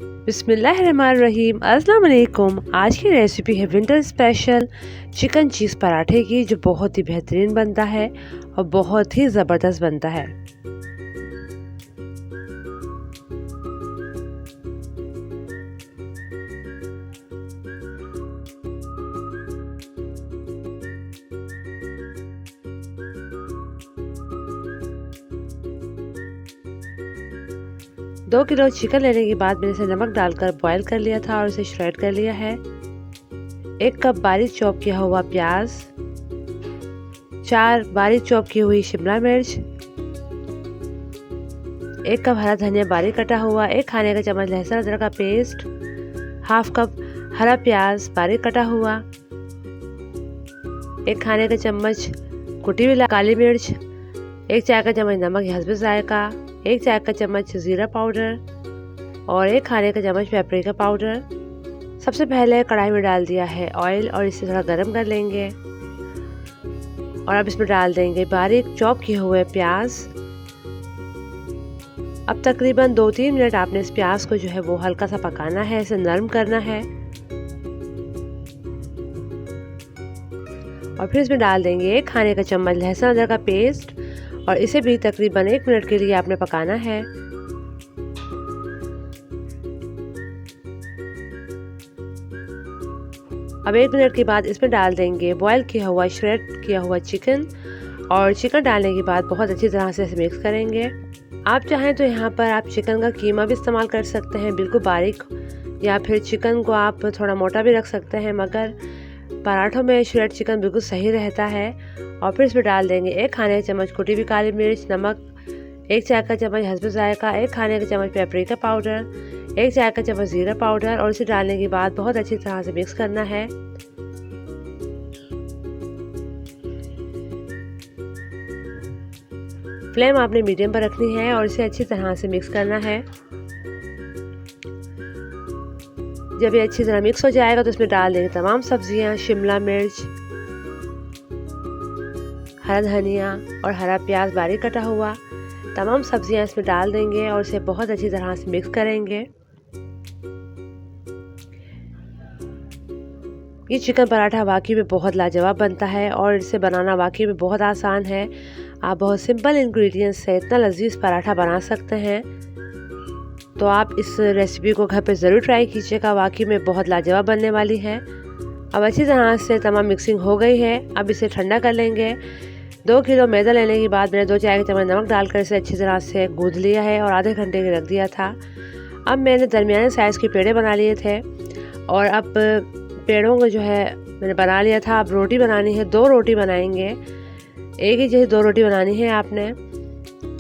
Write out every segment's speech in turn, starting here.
बिस्मिल्लाहिर्रहमानिर्रहीम, अस्सलाम वालेकुम। आज की रेसिपी है विंटर स्पेशल चिकन चीज़ पराठे की, जो बहुत ही बेहतरीन बनता है और बहुत ही ज़बरदस्त बनता है। दो किलो चिकन लेने के बाद मैंने इसे नमक डालकर बॉईल कर लिया था और इसे श्रेड कर लिया है। 1 कप बारीक चॉप किया हुआ प्याज, 4 बारीक चॉप की हुई शिमला मिर्च, 1 कप हरा धनिया बारीक कटा हुआ, 1 खाने का चम्मच लहसुन अदरक का पेस्ट, हाफ कप हरा प्याज बारीक कटा हुआ, 1 खाने का चम्मच कुटी हुई काली मिर्च, 1 चाय का चम्मच नमक हस्बे जायका, 1 चाय का चम्मच जीरा पाउडर और 1 खाने का चम्मच पेपरिका पाउडर। सबसे पहले कढ़ाई में डाल दिया है ऑयल और इसे थोड़ा गर्म कर लेंगे और अब इसमें डाल देंगे बारीक चॉप किए हुए प्याज। अब तकरीबन 2-3 मिनट आपने इस प्याज को जो है वो हल्का सा पकाना है, इसे नरम करना है और फिर इसमें डाल देंगे 1 खाने का चम्मच लहसुन अदरक का पेस्ट और इसे भी तकरीबन 1 मिनट के लिए आपने पकाना है। अब 1 मिनट के बाद इसमें डाल देंगे बॉयल किया हुआ श्रेड किया हुआ चिकन और चिकन डालने के बाद बहुत अच्छी तरह से इसे मिक्स करेंगे। आप चाहें तो यहाँ पर आप चिकन का कीमा भी इस्तेमाल कर सकते हैं बिल्कुल बारीक, या फिर चिकन को आप थोड़ा मोटा भी रख सकते हैं, मगर पराठों में श्रेड चिकन बिल्कुल सही रहता है। और फिर इसमें डाल देंगे 1 खाने का चम्मच कुटी हुई काली मिर्च, नमक 1 चाय का चम्मच हस्बे जायका, 1 खाने का चम्मच पेपरिका पाउडर, 1 चाय का चम्मच जीरा पाउडर और इसे डालने के बाद बहुत अच्छी तरह से मिक्स करना है। फ्लेम आपने मीडियम पर रखनी है और इसे अच्छी तरह से मिक्स करना है। जब ये अच्छी तरह मिक्स हो जाएगा तो इसमें डाल देंगे तमाम सब्जियां, शिमला मिर्च, हरा धनिया और हरा प्याज बारीक कटा हुआ, तमाम सब्जियां इसमें डाल देंगे और इसे बहुत अच्छी तरह से मिक्स करेंगे। ये चिकन पराठा वाकई में बहुत लाजवाब बनता है और इसे बनाना वाकई में बहुत आसान है। आप बहुत सिंपल इंग्रेडिएंट्स से इतना लजीज पराठा बना सकते हैं, तो आप इस रेसिपी को घर पे ज़रूर ट्राई कीजिएगा, वाकई में बहुत लाजवाब बनने वाली है। अब अच्छी तरह से तमाम मिक्सिंग हो गई है, अब इसे ठंडा कर लेंगे। 2 किलो मैदा लेने के बाद मैंने 2 चाय के चम्मच नमक डालकर इसे अच्छी तरह से गूंद लिया है और आधे घंटे के रख दिया था। अब मैंने दरमियाने साइज़ के पेड़े बना लिए थे और अब पेड़ों को जो है मैंने बना लिया था। अब रोटी बनानी है, 2 रोटी बनाएंगे, एक ही जैसे 2 रोटी बनानी है आपने।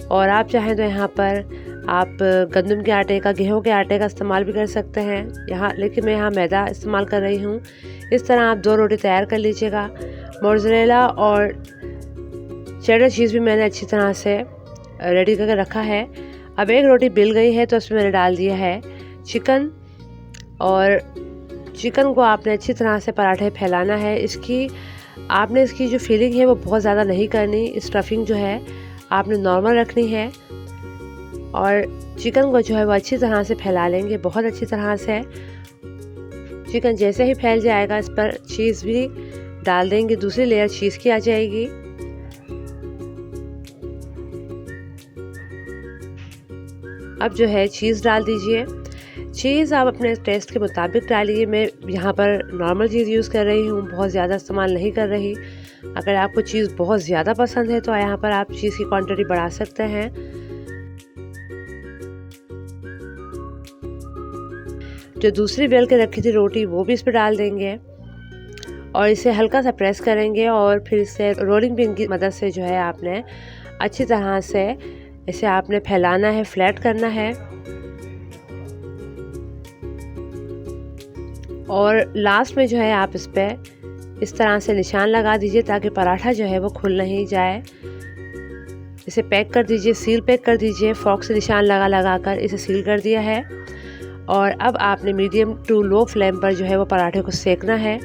और आप चाहें तो यहाँ पर आप गंदम के आटे का, गेहूं के आटे का इस्तेमाल भी कर सकते हैं लेकिन मैं यहाँ मैदा इस्तेमाल कर रही हूँ। इस तरह आप 2 रोटी तैयार कर लीजिएगा। मोज़रेला और चेडर चीज़ भी मैंने अच्छी तरह से रेडी करके रखा है। अब 1 रोटी बिल गई है तो उसमें मैंने डाल दिया है चिकन और चिकन को आपने अच्छी तरह से पराठे फैलाना है। आपने इसकी जो फीलिंग है वो बहुत ज़्यादा नहीं करनी, स्टफिंग जो है आपने नॉर्मल रखनी है और चिकन को जो है वो अच्छी तरह से फैला लेंगे बहुत अच्छी तरह से। चिकन जैसे ही फैल जाएगा इस पर चीज़ भी डाल देंगे, दूसरी लेयर चीज़ की आ जाएगी। अब जो है चीज़ डाल दीजिए। चीज़ आप अपने टेस्ट के मुताबिक डालिए। मैं यहाँ पर नॉर्मल चीज़ यूज़ कर रही हूँ, बहुत ज़्यादा इस्तेमाल नहीं कर रही। अगर आपको चीज़ बहुत ज़्यादा पसंद है तो यहाँ पर आप चीज़ की क्वांटिटी बढ़ा सकते हैं। जो दूसरी बेल के रखी थी रोटी वो भी इस पर डाल देंगे और इसे हल्का सा प्रेस करेंगे और फिर इसे रोलिंग पिन की मदद से जो है आपने अच्छी तरह से इसे आपने फैलाना है, फ्लैट करना है। और लास्ट में जो है आप इस पर इस तरह से निशान लगा दीजिए ताकि पराठा जो है वो खुल नहीं जाए। इसे पैक कर दीजिए, सील पैक कर दीजिए। फॉर्क से निशान लगा कर इसे सील कर दिया है और अब आपने मीडियम टू लो फ्लेम पर जो है वो पराठे को सेकना है।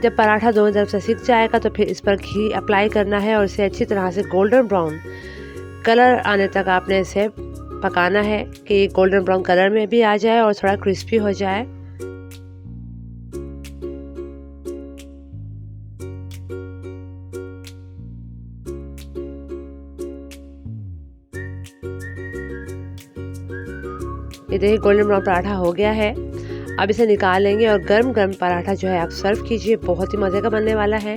जब पराठा दोनों तरफ से सिक जाएगा तो फिर इस पर घी अप्लाई करना है और इसे अच्छी तरह से गोल्डन ब्राउन कलर आने तक आपने इसे पकाना है कि ये गोल्डन ब्राउन कलर में भी आ जाए और थोड़ा क्रिस्पी हो जाए। ये देखिए गोल्डन ब्राउन पराठा हो गया है। अब इसे निकाल लेंगे और गर्म गर्म पराठा जो है आप सर्व कीजिए। बहुत ही मज़े का बनने वाला है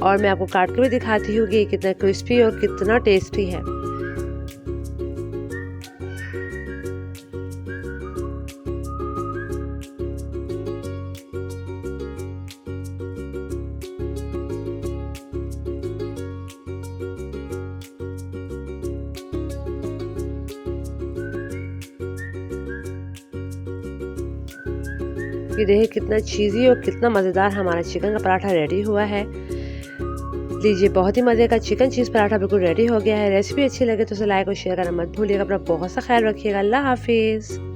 और मैं आपको काट के भी दिखाती हूँ कि ये कितना क्रिस्पी और कितना टेस्टी है। ये देखिए कितना चीज़ी और कितना मज़ेदार हमारा चिकन का पराठा रेडी हुआ है। लीजिए बहुत ही मज़े का चिकन चीज़ पराठा बिल्कुल रेडी हो गया है। रेसिपी अच्छी लगे तो उसे लाइक और शेयर करना मत भूलिएगा। अपना बहुत सा ख्याल रखिएगा। अल्लाह हाफिज़।